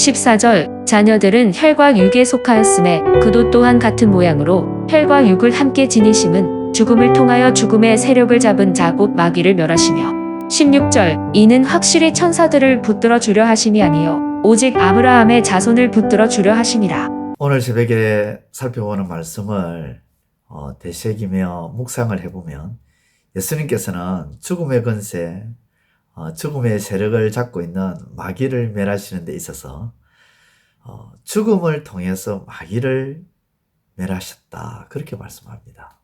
14절 자녀들은 혈과 육에 속하였음에 그도 또한 같은 모양으로 혈과 육을 함께 지니심은 죽음을 통하여 죽음의 세력을 잡은 자 곧 마귀를 멸하시며 16절 이는 확실히 천사들을 붙들어 주려 하심이 아니요 오직 아브라함의 자손을 붙들어 주려 하심이라. 오늘 새벽에 살펴보는 말씀을 되새기며 묵상을 해보면 예수님께서는 죽음의 권세, 죽음의 세력을 잡고 있는 마귀를 멸하시는 데 있어서 죽음을 통해서 마귀를 멸하셨다, 그렇게 말씀합니다.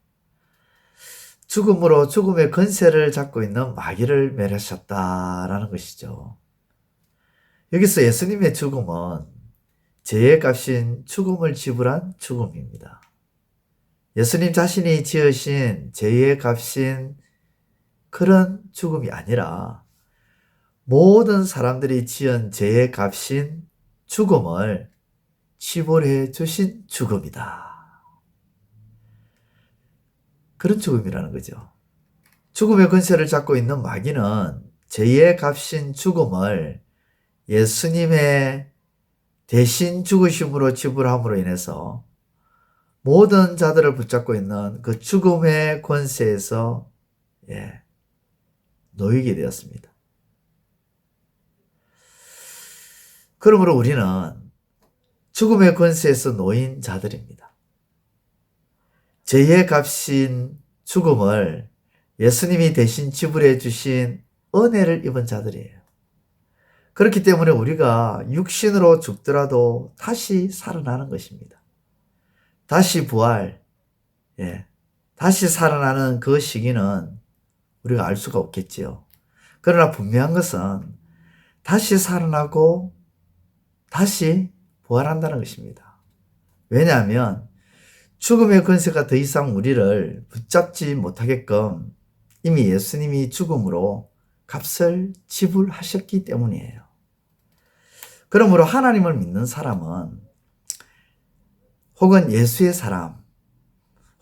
죽음으로 죽음의 권세를 잡고 있는 마귀를 멸하셨다라는 것이죠. 여기서 예수님의 죽음은 죄의 값인 죽음을 지불한 죽음입니다. 예수님 자신이 지으신 죄의 값인 그런 죽음이 아니라 모든 사람들이 지은 죄의 값인 죽음을 지불해 주신 죽음이다. 그런 죽음이라는 거죠. 죽음의 권세를 잡고 있는 마귀는 죄의 값인 죽음을 예수님의 대신 죽으심으로 지불함으로 인해서 모든 자들을 붙잡고 있는 그 죽음의 권세에서 놓이게 되었습니다. 그러므로 우리는 죽음의 권세에서 놓인 자들입니다. 죄의 값인 죽음을 예수님이 대신 지불해 주신 은혜를 입은 자들이에요. 그렇기 때문에 우리가 육신으로 죽더라도 다시 살아나는 것입니다. 다시 부활, 다시 살아나는 그 시기는 우리가 알 수가 없겠지요. 그러나 분명한 것은 다시 살아나고 다시 부활한다는 것입니다. 왜냐하면 죽음의 권세가 더 이상 우리를 붙잡지 못하게끔 이미 예수님이 죽음으로 값을 지불하셨기 때문이에요. 그러므로 하나님을 믿는 사람은 혹은 예수의 사람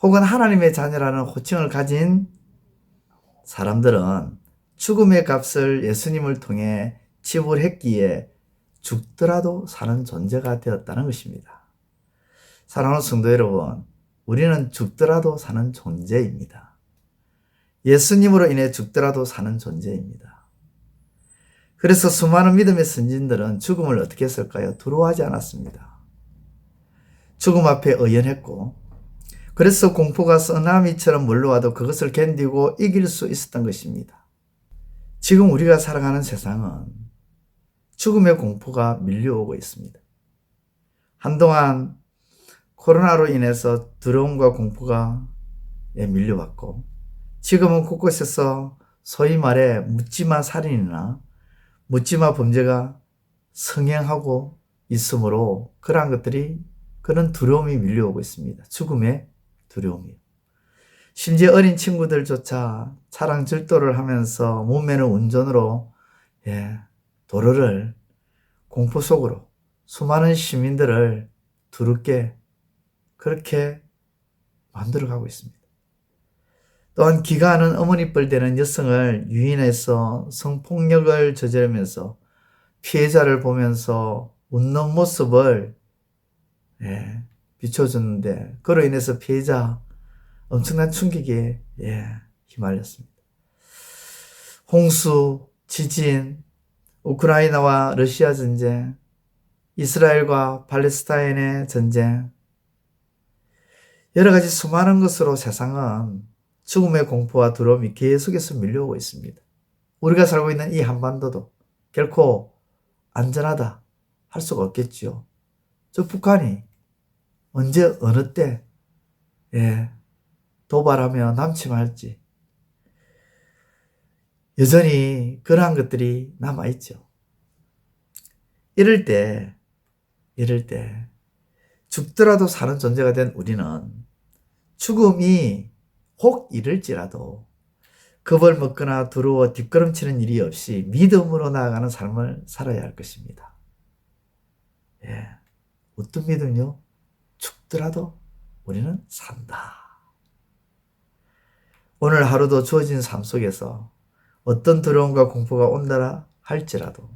혹은 하나님의 자녀라는 호칭을 가진 사람들은 죽음의 값을 예수님을 통해 지불했기에 죽더라도 사는 존재가 되었다는 것입니다. 사랑하는 성도 여러분, 우리는 죽더라도 사는 존재입니다. 예수님으로 인해 죽더라도 사는 존재입니다. 그래서 수많은 믿음의 선진들은 죽음을 어떻게 했을까요? 두려워하지 않았습니다. 죽음 앞에 의연했고, 그래서 공포가 쓰나미처럼 몰려와도 그것을 견디고 이길 수 있었던 것입니다. 지금 우리가 살아가는 세상은 죽음의 공포가 밀려오고 있습니다. 한동안 코로나로 인해서 두려움과 공포가 밀려왔고, 지금은 곳곳에서 소위 말해 묻지마 살인이나 묻지마 범죄가 성행하고 있으므로 그러한 것들이, 그런 두려움이 밀려오고 있습니다. 죽음의 두려움이요. 심지어 어린 친구들조차 차량 절도를 하면서 몸매는 운전으로 도로를 공포 속으로 수많은 시민들을 두렵게 그렇게 만들어가고 있습니다. 또한 기가하는 어머니뻘 되는 여성을 유인해서 성폭력을 저지르면서 피해자를 보면서 웃는 모습을 비춰줬는데, 그로 인해서 피해자 엄청난 충격에 휘말렸습니다. 홍수, 지진, 우크라이나와 러시아 전쟁, 이스라엘과 팔레스타인의 전쟁, 여러 가지 수많은 것으로 세상은 죽음의 공포와 두려움이 계속해서 밀려오고 있습니다. 우리가 살고 있는 이 한반도도 결코 안전하다 할 수가 없겠지요. 저 북한이 언제 어느 때 도발하며 남침할지 여전히 그러한 것들이 남아있죠. 이럴 때 죽더라도 사는 존재가 된 우리는 죽음이 혹 이를지라도 겁을 먹거나 두려워 뒷걸음치는 일이 없이 믿음으로 나아가는 삶을 살아야 할 것입니다. 어떤 믿음요? 죽더라도 우리는 산다. 오늘 하루도 주어진 삶 속에서 어떤 두려움과 공포가 온다라 할지라도,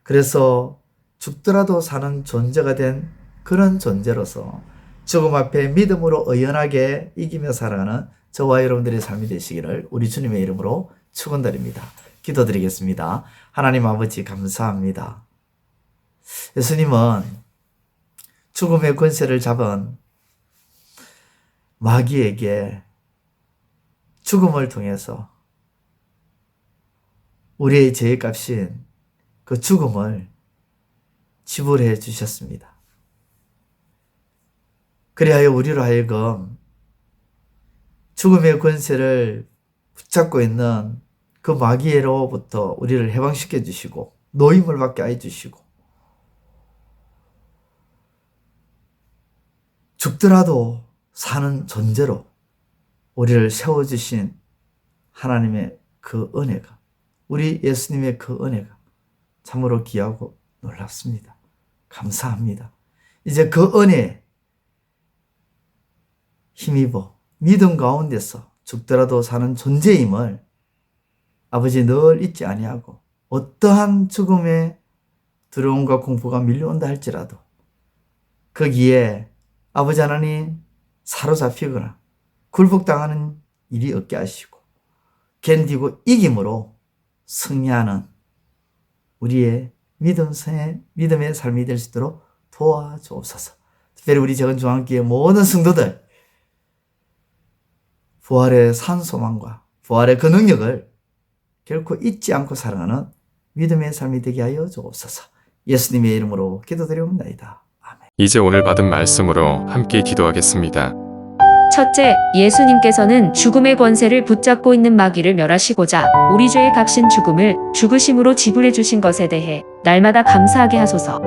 그래서 죽더라도 사는 존재가 된 그런 존재로서 죽음 앞에 믿음으로 의연하게 이기며 살아가는 저와 여러분들의 삶이 되시기를 우리 주님의 이름으로 축원드립니다. 기도드리겠습니다. 하나님 아버지 감사합니다. 예수님은 죽음의 권세를 잡은 마귀에게 죽음을 통해서 우리의 죄의 값인 그 죽음을 지불해 주셨습니다. 그리하여 우리로 하여금 죽음의 권세를 붙잡고 있는 그 마귀로부터 우리를 해방시켜 주시고 노임을 받게 해 주시고 죽더라도 사는 존재로 우리를 세워주신 하나님의 그 은혜가, 우리 예수님의 그 은혜가 참으로 귀하고 놀랍습니다. 감사합니다. 이제 그 은혜에 힘입어 믿음 가운데서 죽더라도 사는 존재임을 아버지 늘 잊지 아니하고 어떠한 죽음의 두려움과 공포가 밀려온다 할지라도 거기에 아버지 하나님 사로잡히거나 굴복당하는 일이 없게 하시고 견디고 이김으로 승리하는 우리의 믿음의 삶이 될 수 있도록 도와주옵소서. 특별히 우리 적은 중앙교회 모든 성도들 부활의 산 소망과 부활의 그 능력을 결코 잊지 않고 살아가는 믿음의 삶이 되게 하여 주옵소서. 예수님의 이름으로 기도드리옵나이다. 아멘. 이제 오늘 받은 말씀으로 함께 기도하겠습니다. 첫째, 예수님께서는 죽음의 권세를 붙잡고 있는 마귀를 멸하시고자 우리 죄의 값인 죽음을 죽으심으로 지불해 주신 것에 대해 날마다 감사하게 하소서.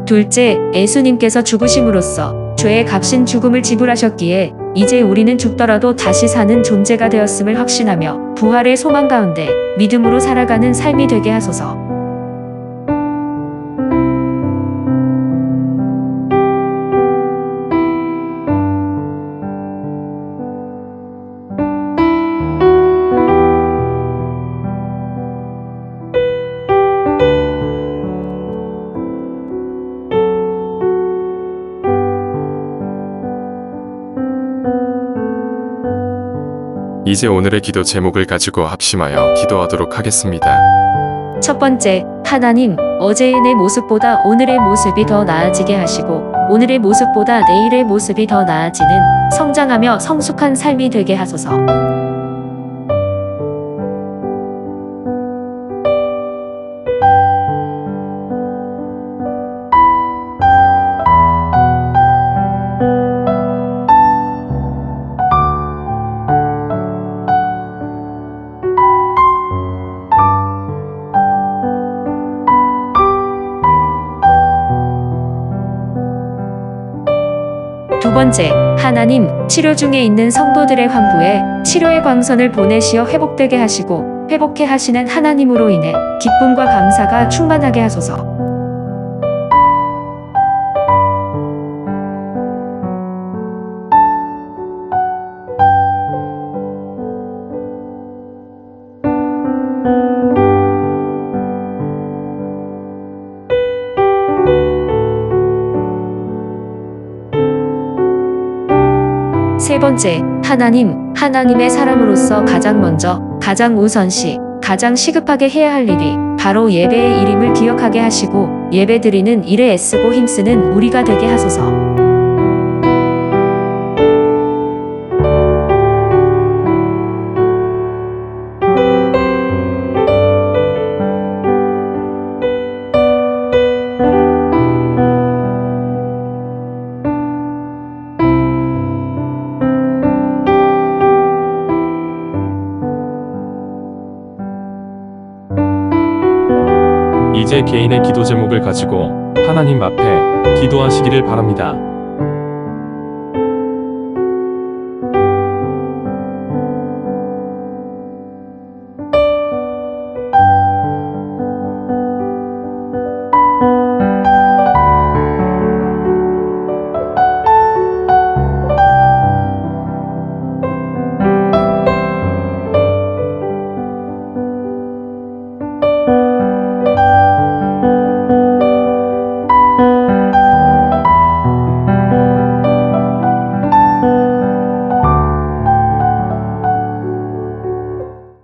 둘째, 예수님께서 죽으심으로써 죄의 값인 죽음을 지불하셨기에 이제 우리는 죽더라도 다시 사는 존재가 되었음을 확신하며 부활의 소망 가운데 믿음으로 살아가는 삶이 되게 하소서. 이제 오늘의 기도 제목을 가지고 합심하여 기도하도록 하겠습니다. 첫 번째, 하나님, 어제의 내 모습보다 오늘의 모습이 더 나아지게 하시고 오늘의 모습보다 내일의 모습이 더 나아지는 성장하며 성숙한 삶이 되게 하소서. 두 번째, 하나님, 치료 중에 있는 성도들의 환부에 치료의 광선을 보내시어 회복되게 하시고 회복해 하시는 하나님으로 인해 기쁨과 감사가 충만하게 하소서. 세 번째, 하나님, 하나님의 사람으로서 가장 먼저, 가장 우선시, 가장 시급하게 해야 할 일이 바로 예배의 일임을 기억하게 하시고 예배드리는 일에 애쓰고 힘쓰는 우리가 되게 하소서. 이제 개인의 기도 제목을 가지고 하나님 앞에 기도하시기를 바랍니다.